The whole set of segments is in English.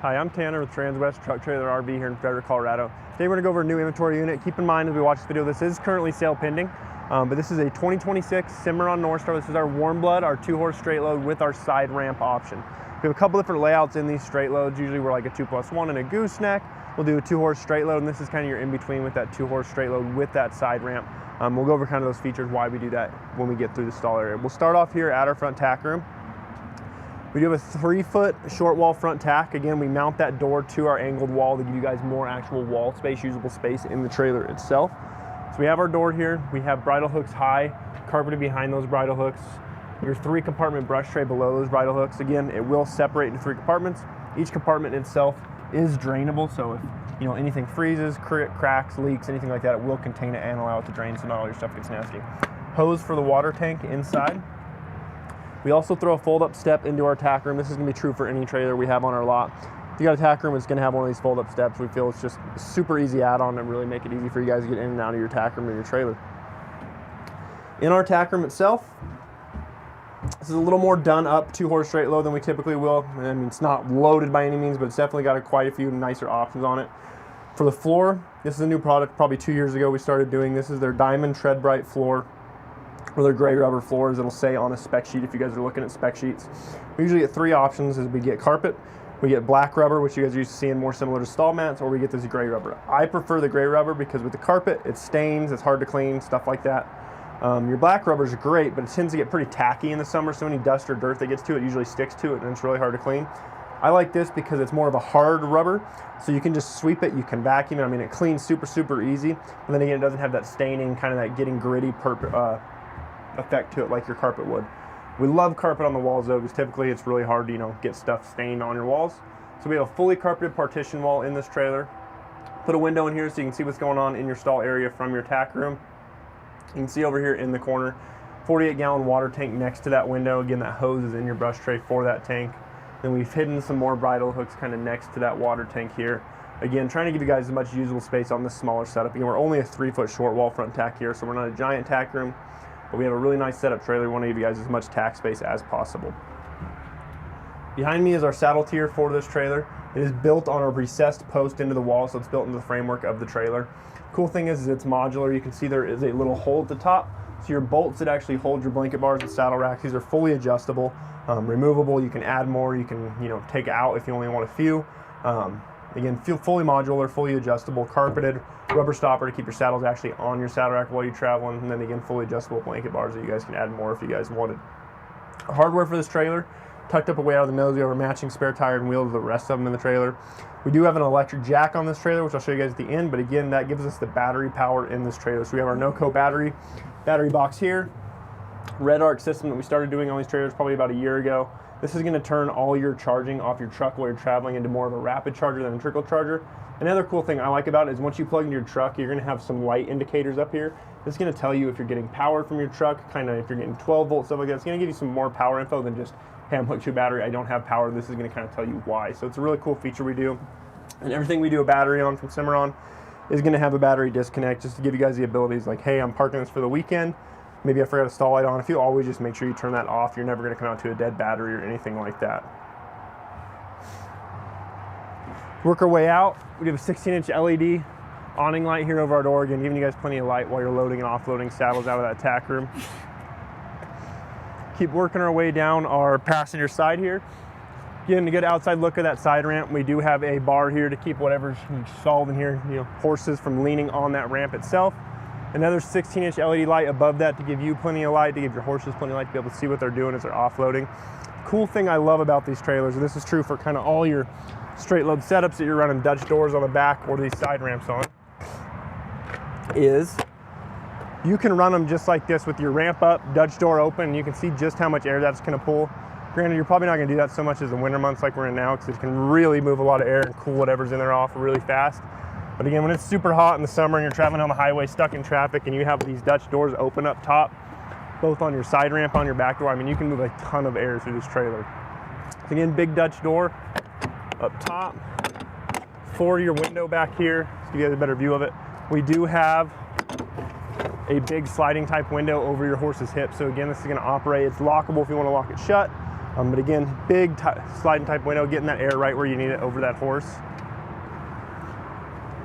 Hi, I'm Tanner with Transwest Truck Trailer RV here in Frederick, Colorado. Today we're going to go over a new inventory unit. Keep in mind as we watch this video, this is currently sale pending, but this is a 2026 Cimarron Norstar. This is our Warmblood, our 2-horse straight load with our side ramp option. We have a couple different layouts in these straight loads. Usually we're like a 2+1 and a gooseneck. We'll do a 2-horse straight load, and this is kind of your in-between with that 2-horse straight load with that side ramp. We'll go over kind of those features, why we do that when we get through the stall area. We'll start off here at our front tack room. We do have a 3-foot short wall front tack. Again, we mount that door to our angled wall to give you guys more actual wall space, usable space in the trailer itself. So we have our door here. We have bridle hooks high, carpeted behind those bridle hooks. Your 3-compartment brush tray below those bridle hooks. Again, it will separate into 3 compartments. Each compartment itself is drainable, so if anything freezes, cracks, leaks, anything like that, it will contain it and allow it to drain so not all your stuff gets nasty. Hose for the water tank inside. We also throw a fold-up step into our tack room. This is going to be true for any trailer we have on our lot. If you got a tack room, it's going to have one of these fold-up steps. We feel it's just a super easy add-on and really make it easy for you guys to get in and out of your tack room or your trailer. In our tack room itself, this is a little more done up 2-horse straight load than we typically will. I mean, it's not loaded by any means, but it's definitely got quite a few nicer options on it. For the floor, this is a new product. Probably 2 years ago we started doing this. Is their Diamond Tread Bright floor, or their gray rubber floors. It'll say on a spec sheet if you guys are looking at spec sheets. We usually get 3 options. Is we get carpet, we get black rubber, which you guys are used to seeing more similar to stall mats, or we get this gray rubber. I prefer the gray rubber because with the carpet, it stains, it's hard to clean, stuff like that. Your black rubber is great, but it tends to get pretty tacky in the summer, so any dust or dirt that gets to it usually sticks to it, and it's really hard to clean. I like this because it's more of a hard rubber, so you can just sweep it, you can vacuum it. I mean, it cleans super easy, and then again, it doesn't have that staining, kind of that getting gritty effect to it like your carpet would. We love carpet on the walls though, because typically it's really hard to get stuff stained on your walls. So we have a fully carpeted partition wall in this trailer. Put a window in here so you can see what's going on in your stall area from your tack room. You can see over here in the corner, 48-gallon water tank next to that window. Again, that hose is in your brush tray for that tank. Then we've hidden some more bridle hooks kind of next to that water tank here. Again, trying to give you guys as much usable space on this smaller setup. Again, we're only a 3-foot short wall front tack here, so we're not a giant tack room, but we have a really nice setup trailer. We want to give you guys as much tack space as possible. Behind me is our saddle tier for this trailer. It is built on a recessed post into the wall, so it's built into the framework of the trailer. Cool thing is it's modular. You can see there is a little hole at the top, so your bolts that actually hold your blanket bars and saddle racks, these are fully adjustable, removable. You can add more, you can take out if you only want a few. Again, fully modular, fully adjustable, carpeted, rubber stopper to keep your saddles actually on your saddle rack while you're traveling, and then again, fully adjustable blanket bars that you guys can add more if you guys wanted. Hardware for this trailer, tucked up away out of the nose, we have a matching spare tire and wheel to the rest of them in the trailer. We do have an electric jack on this trailer, which I'll show you guys at the end, but again, that gives us the battery power in this trailer. So we have our NoCo battery box here, red arc system that we started doing on these trailers probably about a year ago. This is going to turn all your charging off your truck while you're traveling into more of a rapid charger than a trickle charger. Another cool thing I like about it is once you plug into your truck, you're going to have some light indicators up here. It's going to tell you if you're getting power from your truck, kind of if you're getting 12 volt, stuff like that. It's going to give you some more power info than just, hey, I'm hooked to a battery, I don't have power. This is going to kind of tell you why. So it's a really cool feature we do. And everything we do a battery on from Cimarron is going to have a battery disconnect just to give you guys the abilities like, hey, I'm parking this for the weekend. Maybe I forgot a stall light on. If you always just make sure you turn that off, you're never going to come out to a dead battery or anything like that. Work our way out. We have a 16-inch LED awning light here over our door, again, giving you guys plenty of light while you're loading and offloading saddles out of that tack room. Keep working our way down our passenger side here. Getting a good outside look at that side ramp. We do have a bar here to keep whatever's stalled in here, horses from leaning on that ramp itself. Another 16-inch LED light above that to give you plenty of light, to give your horses plenty of light to be able to see what they're doing as they're offloading. Cool thing I love about these trailers, and this is true for kind of all your straight load setups that you're running Dutch doors on the back or these side ramps on, is you can run them just like this with your ramp up, Dutch door open, and you can see just how much air that's going to pull. Granted, you're probably not going to do that so much as the winter months like we're in now, because it can really move a lot of air and cool whatever's in there off really fast. But again, when it's super hot in the summer and you're traveling on the highway stuck in traffic and you have these Dutch doors open up top, both on your side ramp, on your back door, I mean, you can move a ton of air through this trailer. So again, big Dutch door up top. For your window back here, so you get a better view of it, we do have a big sliding type window over your horse's hip. So again, this is going to operate. It's lockable if you want to lock it shut. But again, big sliding type window, getting that air right where you need it over that horse.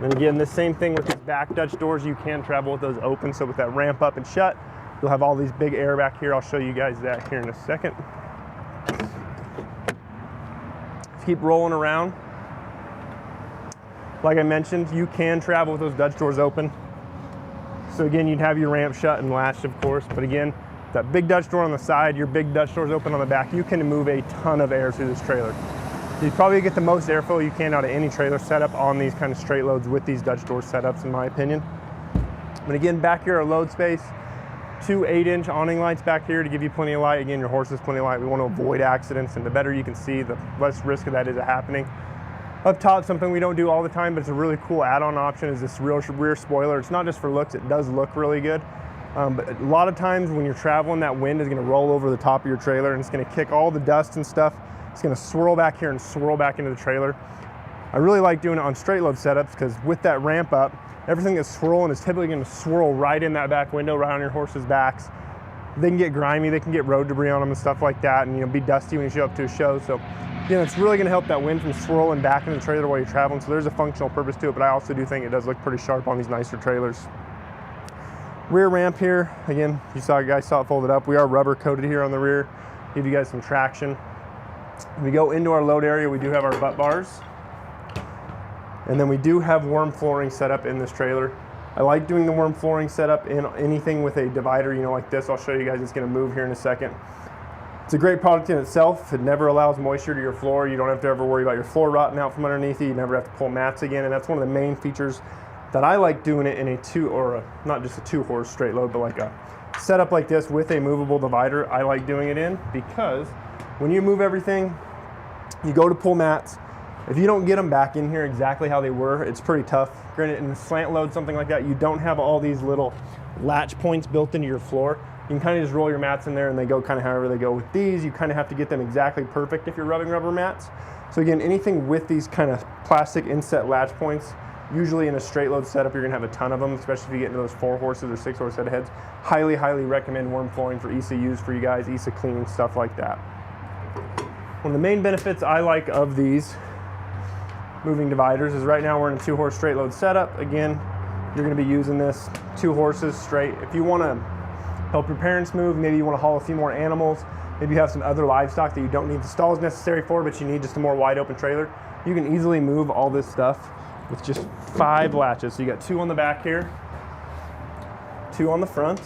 And again, the same thing with these back Dutch doors. You can travel with those open, so with that ramp up and shut, you'll have all these big air back here. I'll show you guys that here in a second. Keep rolling around. Like I mentioned, you can travel with those Dutch doors open. So again, you'd have your ramp shut and latched, of course, but again, that big Dutch door on the side, your big Dutch doors open on the back, you can move a ton of air through this trailer. You probably get the most airflow you can out of any trailer setup on these kind of straight loads with these Dutch door setups, in my opinion. But again, back here, our load space, 2 8-inch awning lights back here to give you plenty of light. Again, your horse has plenty of light. We want to avoid accidents, and the better you can see, the less risk of that is happening. Up top, something we don't do all the time, but it's a really cool add-on option, is this rear spoiler. It's not just for looks, it does look really good. But a lot of times when you're traveling, that wind is going to roll over the top of your trailer and it's going to kick all the dust and stuff. It's going to swirl back here and swirl back into the trailer. I really like doing it on straight load setups because with that ramp up, everything that's swirling is typically going to swirl right in that back window, right on your horse's backs. They can get grimy, they can get road debris on them and stuff like that, and be dusty when you show up to a show. So it's really going to help that wind from swirling back into the trailer while you're traveling. So there's a functional purpose to it, but I also do think it does look pretty sharp on these nicer trailers. Rear ramp here, again, you guys saw it folded up. We are rubber coated here on the rear, give you guys some traction. When we go into our load area, we do have our butt bars. And then we do have worm flooring set up in this trailer. I like doing the worm flooring setup in anything with a divider, like this. I'll show you guys, it's gonna move here in a second. It's a great product in itself. It never allows moisture to your floor. You don't have to ever worry about your floor rotting out from underneath you. You never have to pull mats again, and that's one of the main features that I like doing it in not just a 2-horse straight load, but like a setup like this with a movable divider. I like doing it in because when you move everything, you go to pull mats. If you don't get them back in here exactly how they were, it's pretty tough. Granted, in a slant load, something like that, you don't have all these little latch points built into your floor. You can kind of just roll your mats in there and they go kind of however they go. With these, you kind of have to get them exactly perfect if you're rubbing rubber mats. So again, anything with these kind of plastic inset latch points, usually in a straight load setup, you're gonna have a ton of them, especially if you get into those 4 horses or 6-horse head heads. Highly, highly recommend worm flooring for ECUs for you guys, ECU cleaning, stuff like that. One of the main benefits I like of these moving dividers is right now we're in a 2-horse straight load setup. Again, you're gonna be using this 2 horses straight. If you wanna help your parents move, maybe you wanna haul a few more animals, maybe you have some other livestock that you don't need the stalls necessary for, but you need just a more wide open trailer, you can easily move all this stuff with just 5 latches. So you got 2 on the back here, 2 on the front,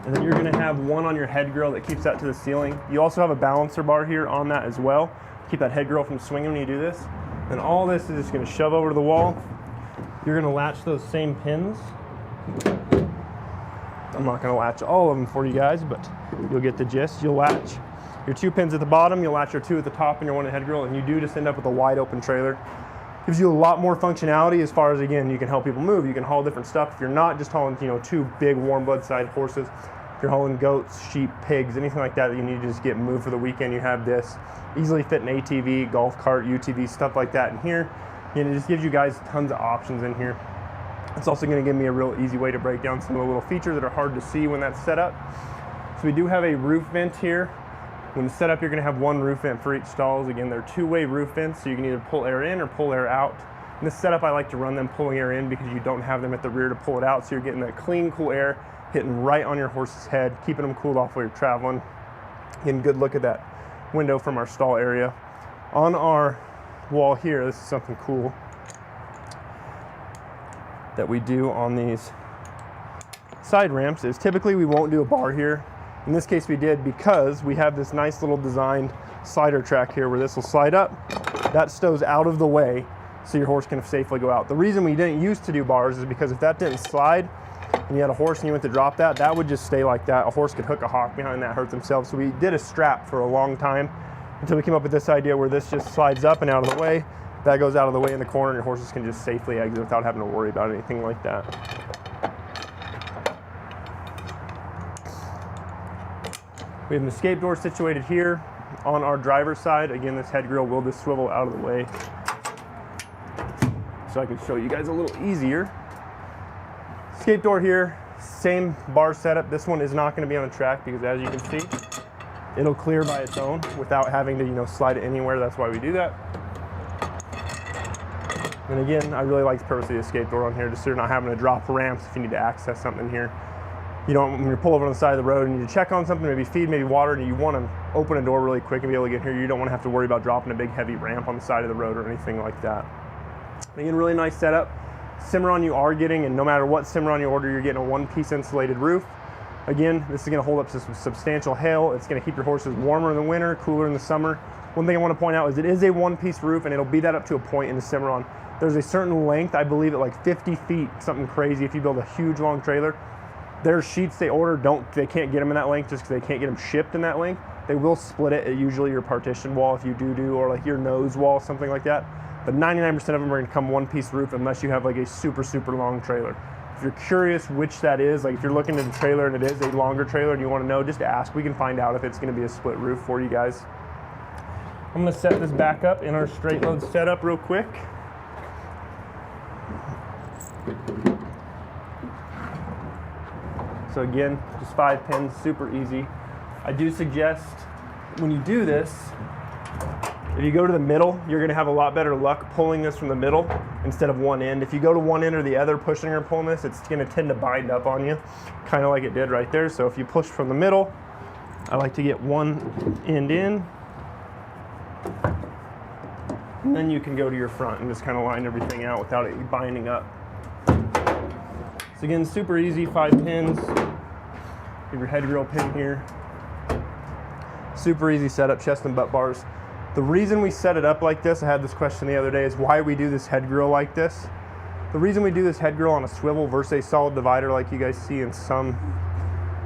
and then you're gonna have 1 on your head grill that keeps that to the ceiling. You also have a balancer bar here on that as well. Keep that head grill from swinging when you do this. And all this is just gonna shove over to the wall. You're gonna latch those same pins. I'm not gonna latch all of them for you guys, but you'll get the gist. You'll latch your 2 pins at the bottom, you'll latch your 2 at the top and your 1 at head grill, and you do just end up with a wide open trailer. Gives you a lot more functionality as far as, again, you can help people move. You can haul different stuff. If you're not just hauling, 2 big warm blood side horses, if you're hauling goats, sheep, pigs, anything like that you need to just get moved for the weekend, you have this. Easily fit an ATV, golf cart, UTV, stuff like that in here. And it just gives you guys tons of options in here. It's also gonna give me a real easy way to break down some of the little features that are hard to see when that's set up. So we do have a roof vent here. When it's set up, you're gonna have 1 roof vent for each stalls. Again, they're 2-way roof vents, so you can either pull air in or pull air out. In this setup, I like to run them pulling air in because you don't have them at the rear to pull it out, so you're getting that clean, cool air hitting right on your horse's head, keeping them cooled off while you're traveling. Getting a good look at that window from our stall area. On our wall here, this is something cool that we do on these side ramps is typically we won't do a bar here. In this case we did because we have this nice little designed slider track here where this will slide up, that stows out of the way so your horse can safely go out. The reason we didn't used to do bars is because if that didn't slide and you had a horse and you went to drop that, that would just stay like that. A horse could hook a hock behind that, hurt themselves. So we did a strap for a long time until we came up with this idea where this just slides up and out of the way. That goes out of the way in the corner and your horses can just safely exit without having to worry about anything like that. We have an escape door situated here on our driver's side. Again, this head grill will just swivel out of the way so I can show you guys a little easier. Escape door here, Same bar setup. This one is not going to be on a track because, as you can see, it'll clear by its own without having to, slide it anywhere. That's why we do that. And again, I really like the purpose of the escape door on here, just so you're not having to drop ramps if you need to access something here. You don't, when you pull over on the side of the road and you need to check on something, maybe feed, maybe water, and you want to open a door really quick and be able to get here, you don't want to have to worry about dropping a big heavy ramp on the side of the road or anything like that. Again, really nice setup. Cimarron you are getting, and no matter what Cimarron you order, you're getting a one-piece insulated roof. Again, this is going to hold up to some substantial hail. It's going to keep your horses warmer in the winter, cooler in the summer. One thing I want to point out is it is a one-piece roof, and it'll be that up to a point in the Cimarron. There's a certain length, I believe at like 50 feet, something crazy, if you build a huge long trailer. Their sheets they order, they can't get them in that length just because they can't get them shipped in that length. They will split it at usually your partition wall if you do, or like your nose wall, something like that. But 99% of them are going to come one-piece roof unless you have like a super, super long trailer. If you're curious which that is, like if you're looking at the trailer and it is a longer trailer and you want to know, just ask. We can find out if it's going to be a split roof for you guys. I'm going to set this back up in our straight load setup real quick. So again, just 5 pins, super easy. I do suggest when you do this, if you go to the middle, you're going to have a lot better luck pulling this from the middle instead of one end. If you go to one end or the other pushing or pulling this, it's going to tend to bind up on you, kind of like it did right there. So if you push from the middle, I like to get one end in, and then you can go to your front and just kind of line everything out without it binding up. So again, super easy, 5 pins. Give your head grill pin here. Super easy setup, chest and butt bars. The reason we set it up like this, I had this question the other day, is why we do this head grill like this. The reason we do this head grill on a swivel versus a solid divider like you guys see in some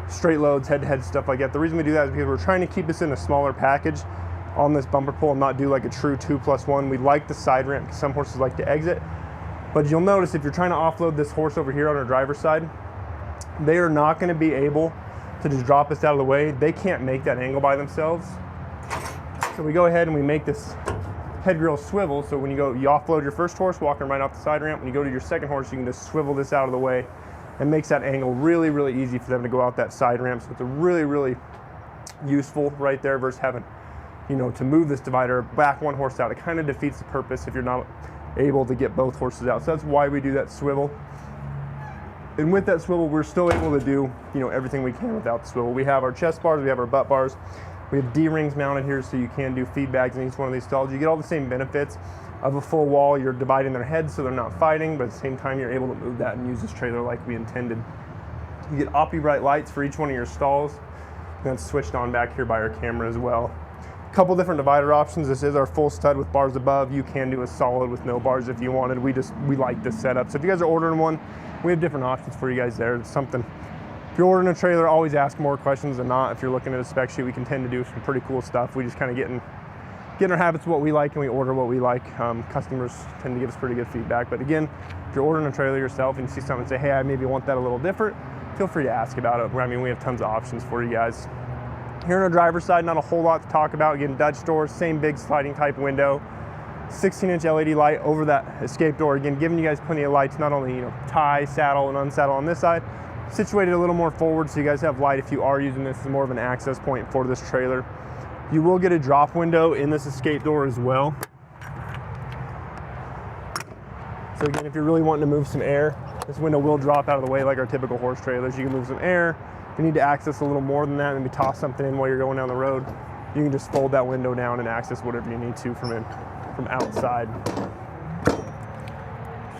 straight loads, head-to-head stuff like that, the reason we do that is because we're trying to keep this in a smaller package on this bumper pull and not do like a true 2+1. We like the side ramp because some horses like to exit. But you'll notice if you're trying to offload this horse over here on our driver's side, they are not going to be able to just drop this out of the way. They can't make that angle by themselves. So we go ahead and we make this head grill swivel. So when you offload your first horse, walking right off the side ramp. When you go to your second horse, you can just swivel this out of the way and makes that angle really, really easy for them to go out that side ramp. So it's a really, really useful right there versus having, to move this divider, back one horse out. It kind of defeats the purpose if you're not able to get both horses out. So that's why we do that swivel. And with that swivel, we're still able to do, everything we can without the swivel. We have our chest bars, we have our butt bars, we have D-rings mounted here so you can do feedbacks in each one of these stalls. You get all the same benefits of a full wall. You're dividing their heads so they're not fighting, but at the same time, you're able to move that and use this trailer like we intended. You get OptiBright lights for each one of your stalls. And that's switched on back here by our camera as well. Couple different divider options. This is our full stud with bars above. You can do a solid with no bars if you wanted. We like this setup. So if you guys are ordering one, we have different options for you guys there. It's something, if you're ordering a trailer, always ask more questions than not. If you're looking at a spec sheet, we can tend to do some pretty cool stuff. We just kind of get in our habits of what we like and we order what we like. Customers tend to give us pretty good feedback. But again, if you're ordering a trailer yourself and you see something and say, hey, I maybe want that a little different, feel free to ask about it. I mean, we have tons of options for you guys. Here on our driver's side, not a whole lot to talk about. Again, Dutch doors, same big sliding type window, 16-inch LED light over that escape door. Again, giving you guys plenty of lights, not only tie, saddle, and unsaddle on this side, situated a little more forward so you guys have light if you are using this as more of an access point for this trailer. You will get a drop window in this escape door as well. So again, if you're really wanting to move some air, this window will drop out of the way like our typical horse trailers. You can move some air. If you need to access a little more than that, maybe toss something in while you're going down the road, you can just fold that window down and access whatever you need to from outside.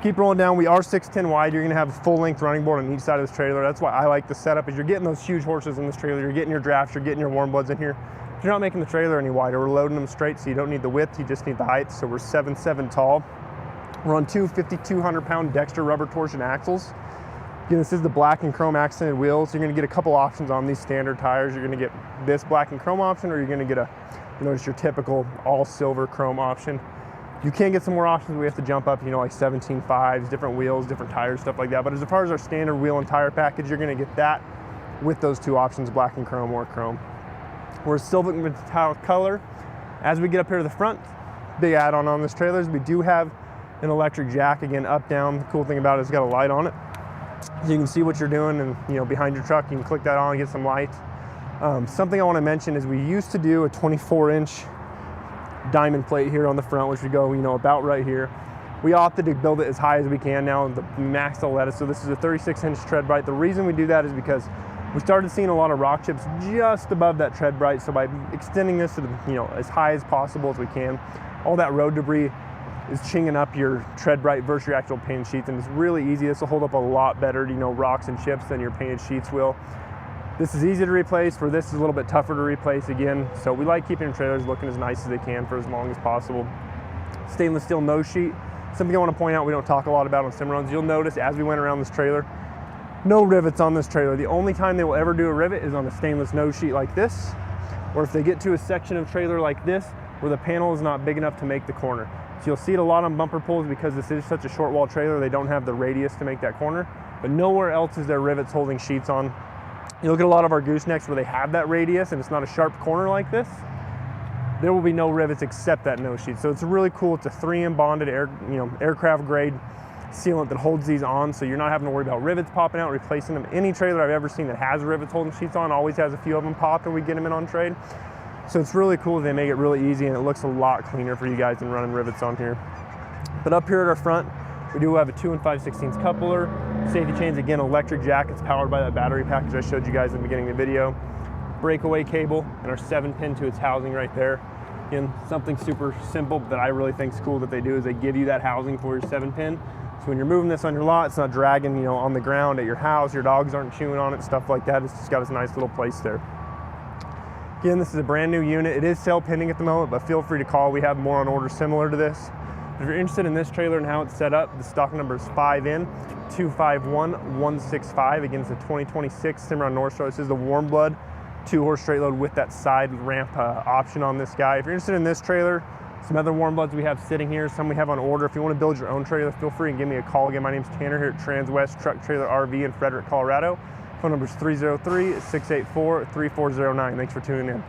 Keep rolling down. We are 6'10" wide. You're going to have a full-length running board on each side of this trailer. That's why I like the setup, is you're getting those huge horses in this trailer. You're getting your drafts, you're getting your warmbloods in here. If you're not making the trailer any wider, we're loading them straight, so you don't need the width, you just need the height. So we're 7'7" tall. We're on two 5,200-pound Dexter rubber torsion axles. Again, this is the black and chrome accented wheels. You're going to get a couple options on these standard tires. You're going to get this black and chrome option, or you're going to get just your typical all silver chrome option. You can get some more options. We have to jump up, like 17.5s, different wheels, different tires, stuff like that. But as far as our standard wheel and tire package, you're going to get that with those two options, black and chrome or chrome. We're a silver metallic color. As we get up here to the front, big add-on on this trailer is we do have an electric jack. Again, up, down. The cool thing about it is it's got a light on it. So you can see what you're doing, and behind your truck, you can click that on and get some light. Something I want to mention is we used to do a 24-inch diamond plate here on the front, which would go about right here. We opted to build it as high as we can now, the max they'll let us. So this is a 36-inch tread bright. The reason we do that is because we started seeing a lot of rock chips just above that tread bright. So by extending this to as high as possible as we can, all that road debris is chinging up your tread bright versus your actual painted sheets, and it's really easy. This will hold up a lot better to rocks and chips than your painted sheets will. This is easy to replace. For this is a little bit tougher to replace again. So we like keeping trailers looking as nice as they can for as long as possible. Stainless steel nose sheet. Something I want to point out we don't talk a lot about on Cimarrons. You'll notice as we went around this trailer, no rivets on this trailer. The only time they will ever do a rivet is on a stainless nose sheet like this, or if they get to a section of trailer like this where the panel is not big enough to make the corner. So you'll see it a lot on bumper pulls because this is such a short wall trailer, they don't have the radius to make that corner, but nowhere else is there rivets holding sheets on. You look at a lot of our goosenecks where they have that radius and it's not a sharp corner like this, there will be no rivets except that nose sheet. So it's really cool. It's a 3M bonded aircraft grade sealant that holds these on, so you're not having to worry about rivets popping out, replacing them. Any trailer I've ever seen that has rivets holding sheets on always has a few of them pop, and we get them in on trade. So it's really cool. They make it really easy, and it looks a lot cleaner for you guys than running rivets on here. But up here at our front, we do have a 2 5/16 coupler, safety chains, again, electric jackets powered by that battery package I showed you guys in the beginning of the video, breakaway cable, and our 7-pin to its housing right there. Again, something super simple that I really think is cool that they do is they give you that housing for your 7-pin. So when you're moving this on your lot, it's not dragging, on the ground at your house, your dogs aren't chewing on it, stuff like that. It's just got its nice little place there. Again, this is a brand new unit. It is sale pending at the moment, but feel free to call. We have more on order similar to this. If you're interested in this trailer and how it's set up, the stock number is 5N251165. Again, it's a 2026 Cimarron Norstar. This is the Warmblood 2-horse straight load with that side ramp option on this guy. If you're interested in this trailer, some other Warmbloods we have sitting here, some we have on order. If you want to build your own trailer, feel free and give me a call. Again, my name's Tanner here at Transwest Truck Trailer RV in Frederick, Colorado. Phone number is 303-684-3409. Thanks for tuning in.